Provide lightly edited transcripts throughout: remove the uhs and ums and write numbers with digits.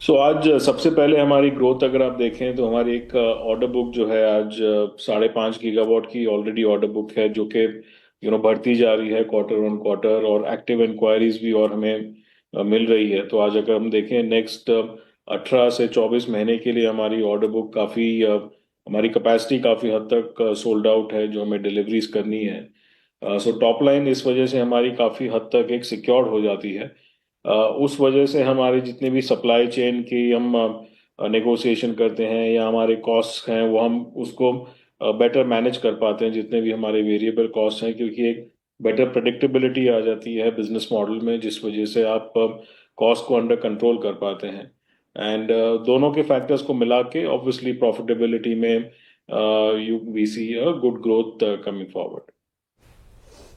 आज सबसे पहले हमारी ग्रोथ अगर आप देखें तो हमारी एक ऑर्डर बुक जो है आज 5.5 गीगावाट की ऑलरेडी ऑर्डर बुक है जो कि बढ़ती जा रही है क्वार्टर ऑन क्वार्टर, और एक्टिव इंक्वायरीज भी और हमें मिल रही है। तो आज अगर हम देखें नेक्स्ट 18 से 24 महीने के लिए हमारी ऑर्डर बुक काफ़ी हमारी कैपेसिटी काफ़ी हद तक सोल्ड आउट है जो हमें डिलीवरीज करनी है। टॉप लाइन इस वजह से हमारी काफ़ी हद तक एक सिक्योर्ड हो जाती है। उस वजह से हमारे जितने भी सप्लाई चेन की हम नेगोशिएशन करते हैं या हमारे कॉस्ट हैं वो हम उसको बेटर मैनेज कर पाते हैं, जितने भी हमारे वेरिएबल कॉस्ट हैं, क्योंकि एक बेटर प्रेडिक्टेबिलिटी आ जाती है बिजनेस मॉडल में, जिस वजह से आप कॉस्ट को अंडर कंट्रोल कर पाते हैं। एंड दोनों के फैक्टर्स को मिला के ऑब्वियसली प्रॉफिटेबिलिटी में you we see a good growth coming forward.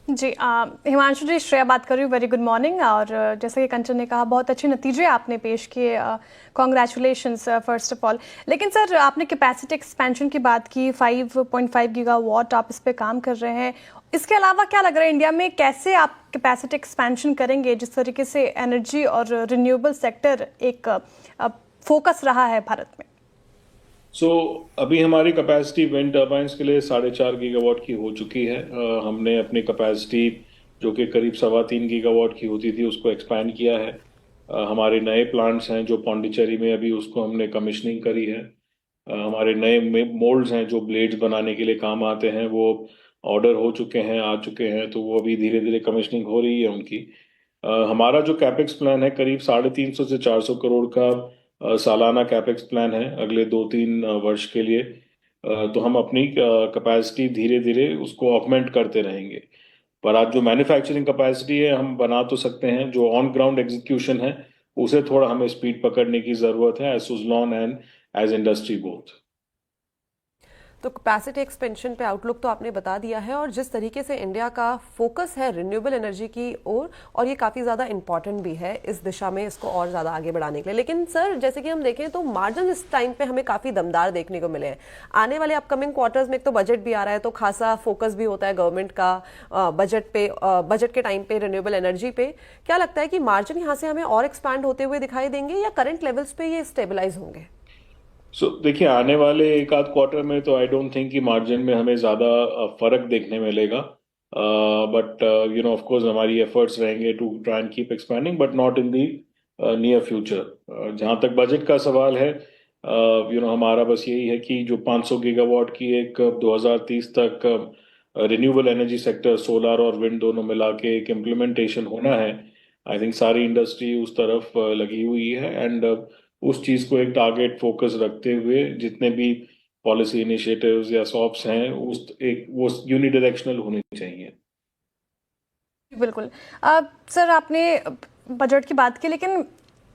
जी हिमांशु जी, श्रेया बात कर रही हूँ। Very good morning. और जैसे कि कंचन ने कहा, बहुत अच्छे नतीजे आपने पेश किए। Congratulations first of all. लेकिन सर, आपने कैपेसिटी एक्सपेंशन की बात की, 5.5 गीगावाट आप इस पे काम कर रहे हैं। इसके अलावा क्या लग रहा है इंडिया में कैसे आप कैपेसिटी एक्सपेंशन करेंगे, जिस तरीके से एनर्जी और रिन्यूएबल सेक्टर एक फोकस रहा है भारत में? अभी हमारी कैपेसिटी विंड टर्बाइंस के लिए 4.5 गीगावाट की हो चुकी है। हमने अपनी कैपेसिटी जो कि करीब 3.25 गीगावाट की होती थी उसको एक्सपैंड किया है। हमारे नए प्लांट्स हैं जो पौंडीचेरी में, अभी उसको हमने कमिश्निंग करी है। हमारे नए मोल्ड्स हैं जो ब्लेड्स बनाने के लिए काम आते हैं, वो ऑर्डर हो चुके हैं, आ चुके हैं, तो वो अभी धीरे धीरे कमिश्निंग हो रही है उनकी। हमारा जो कैपेक्स प्लान है करीब 350 से 400 करोड़ का सालाना कैपेक्स प्लान है अगले 2-3 वर्ष के लिए। तो हम अपनी कैपेसिटी धीरे धीरे उसको ऑगमेंट करते रहेंगे। पर आज जो मैन्युफैक्चरिंग कैपेसिटी है हम बना तो सकते हैं, जो ऑन ग्राउंड एग्जीक्यूशन है उसे थोड़ा हमें स्पीड पकड़ने की जरूरत है, as Suzlon and as industry both. तो कैपेसिटी एक्सपेंशन पे आउटलुक तो आपने बता दिया है, और जिस तरीके से इंडिया का फोकस है रिन्यूएबल एनर्जी की ओर, और ये काफ़ी ज़्यादा इंपॉर्टेंट भी है इस दिशा में इसको और ज़्यादा आगे बढ़ाने के लिए। लेकिन सर, जैसे कि हम देखें तो मार्जिन इस टाइम पे हमें काफ़ी दमदार देखने को मिले हैं। आने वाले अपकमिंग क्वार्टर्स में एक तो बजट भी आ रहा है, तो खासा फोकस भी होता है गवर्नमेंट का बजट पे, बजट के टाइम पे रिन्यूएबल एनर्जी पे। क्या लगता है कि मार्जिन यहाँ से हमें और एक्सपैंड होते हुए दिखाई देंगे, या करंट लेवल्स पे ये स्टेबलाइज होंगे? देखिए, आने वाले एक आध क्वार्टर में तो आई डोंट थिंक कि मार्जिन में हमें ज़्यादा फर्क देखने मिलेगा। बट ऑफ कोर्स हमारी एफर्ट्स रहेंगे to try and keep expanding, but not in the near future. जहाँ तक बजट का सवाल है, हमारा बस यही है कि जो 500 गीगावाट की एक 2030 तक रिन्यूएबल एनर्जी सेक्टर, सोलर और विंड दोनों मिला के एक इम्प्लीमेंटेशन होना है। आई थिंक सारी इंडस्ट्री उस तरफ लगी हुई है, एंड उस चीज को एक टारगेट फोकस रखते हुए जितने भी पॉलिसी इनिशिएटिव्स या सॉप्स हैं उस एक वो यूनिडायरेक्शनल होने चाहिए। बिल्कुल। सर, आपने बजट की बात की, लेकिन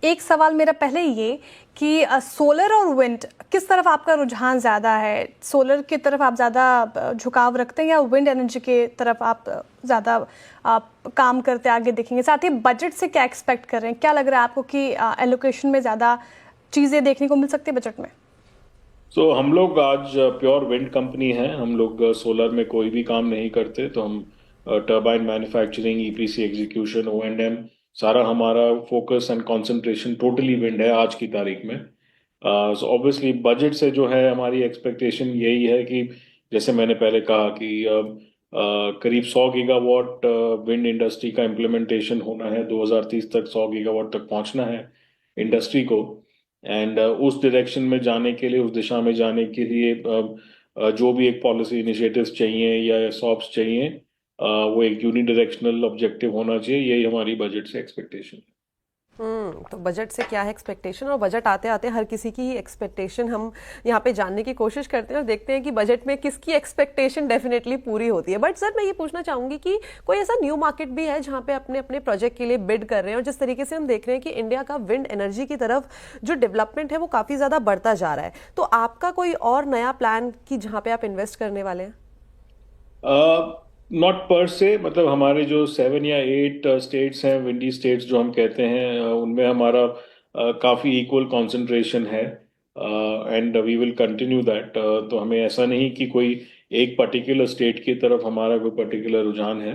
एक सवाल मेरा पहले ये कि सोलर और विंड किस तरफ आपका रुझान ज़्यादा है? सोलर की तरफ आप ज़्यादा झुकाव रखते हैं, या विंड एनर्जी की तरफ आप ज़्यादा काम करते आगे देखेंगे? साथ ही बजट से क्या एक्सपेक्ट कर रहे हैं? क्या लग रहा है आपको कि एलोकेशन में ज़्यादा चीज़ें देखने को मिल सकती है बजट में? हम लोग आज प्योर विंड कंपनी हैं, हम लोग सोलर में कोई भी काम नहीं करते। तो हम turbine manufacturing, EPC execution, O&M, सारा हमारा focus and concentration totally wind है आज की तारीख में। ऑब्वियसली बजट से जो है हमारी एक्सपेक्टेशन यही है कि जैसे मैंने पहले कहा कि करीब 100 गीगावाट विंड इंडस्ट्री का इम्प्लीमेंटेशन होना है 2030 तक, 100 गीगावाट तक पहुंचना है इंडस्ट्री को। एंड उस डायरेक्शन में जाने के लिए, उस दिशा में जाने के लिए जो भी एक पॉलिसी इनिशिएटिव्स चाहिए या सॉप्स चाहिए, वो एक यूनि डायरेक्शनल ऑब्जेक्टिव होना चाहिए। यही हमारी बजट से एक्सपेक्टेशन है। तो बजट से क्या है एक्सपेक्टेशन, और बजट आते आते हर किसी की ही एक्सपेक्टेशन हम यहाँ पे जानने की कोशिश करते हैं, और देखते हैं कि बजट में किसकी एक्सपेक्टेशन डेफिनेटली पूरी होती है। बट सर, मैं ये पूछना चाहूंगी कि कोई ऐसा न्यू मार्केट भी है जहाँ पे अपने अपने प्रोजेक्ट के लिए बिड कर रहे हैं, और जिस तरीके से हम देख रहे हैं कि इंडिया का विंड एनर्जी की तरफ जो डेवलपमेंट है वो काफी ज्यादा बढ़ता जा रहा है, तो आपका कोई और नया प्लान कि जहाँ पे आप इन्वेस्ट करने वाले हैं? नॉट पर से, मतलब हमारे जो 7 या 8 स्टेट्स हैं, विंडी स्टेट्स जो हम कहते हैं, उनमें हमारा काफ़ी इक्वल कंसंट्रेशन है, and we will continue that. तो हमें ऐसा नहीं कि कोई एक पर्टिकुलर स्टेट की तरफ हमारा कोई पर्टिकुलर रुझान है।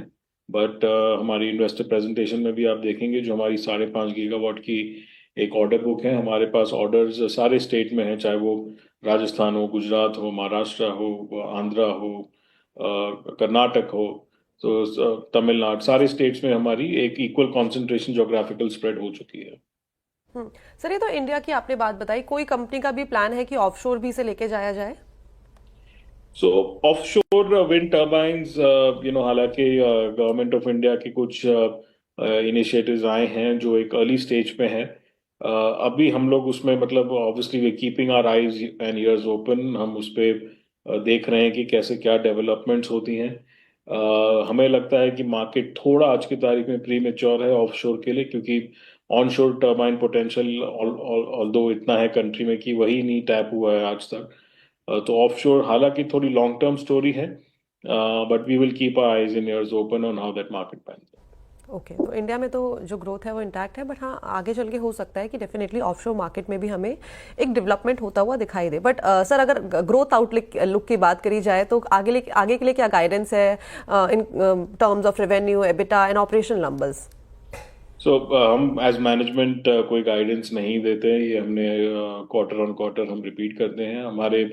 बट हमारी इन्वेस्टर प्रेजेंटेशन में भी आप देखेंगे जो हमारी 5.5 गीगावाट की एक ऑर्डर बुक है हमारे पास। ऑर्डर्स सारे स्टेट में है, चाहे वो राजस्थान हो, गुजरात हो, महाराष्ट्र हो, आंध्रा हो, कर्नाटक हो, तो तमिलनाडु, सारे स्टेट्स में हमारी एक इक्वल कंसंट्रेशन ज्योग्राफिकल स्प्रेड हो चुकी है। सर ये तो इंडिया की आपने बात बताई, कोई कंपनी का भी प्लान है कि ऑफशोर भी इसे लेके जाया जाए? सो ऑफशोर विंड टर्बाइन्स, हालांकि गवर्नमेंट ऑफ इंडिया के कुछ इनिशिएटिव्स आए हैं जो एक अर्ली स्टेज पे हैं। अभी हम लोग उसमें मतलब obviously we keeping our eyes and ears open, हम उस पे देख रहे हैं कि कैसे क्या डेवलपमेंट्स होती हैं। हमें लगता है कि मार्केट थोड़ा आज की तारीख में प्री मेच्योर है ऑफशोर के लिए, क्योंकि ऑनशोर टर्बाइन पोटेंशियल ऑल्दो इतना है कंट्री में कि वही नहीं टैप हुआ है आज तक। तो ऑफशोर हालांकि थोड़ी लॉन्ग टर्म स्टोरी है, but we will keep our eyes and ears open on how that market pans. Okay, तो इंडिया में तो जो ग्रोथ है वो इंटैक्ट है, बट हाँ आगे चल के हो सकता है कि डेफिनेटली ऑफशोर मार्केट में भी हमें एक डेवलपमेंट होता हुआ दिखाई दे। बट सर अगर ग्रोथ आउटलुक की बात करी जाए तो आगे के लिए क्या गाइडेंस है in terms of revenue, EBITDA and operational numbers? So हम एज मैनेजमेंट कोई गाइडेंस नहीं देते हैं, ये हमने क्वार्टर ऑन क्वार्टर हम रिपीट करते हैं। हमारे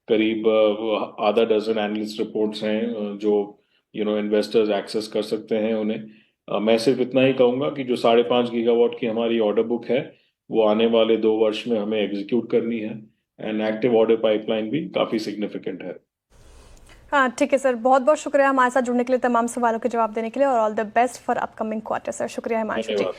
करीब आधा डजन एनालिस्ट रिपोर्ट्स हैं जो इन्वेस्टर्स एक्सेस कर सकते हैं उन्हें। मैं सिर्फ इतना ही कहूंगा कि जो 5.5 गीगावाट की हमारी ऑर्डर बुक है वो आने वाले 2 वर्ष में हमें एग्जीक्यूट करनी है, एंड एक्टिव ऑर्डर पाइपलाइन भी काफ़ी सिग्निफिकेंट है। हाँ ठीक है सर, बहुत बहुत शुक्रिया हमारे साथ जुड़ने के लिए, तमाम सवालों के जवाब देने के लिए, और all the best for upcoming quarter sir. शुक्रिया हिमांशु जी। धन्यवाद।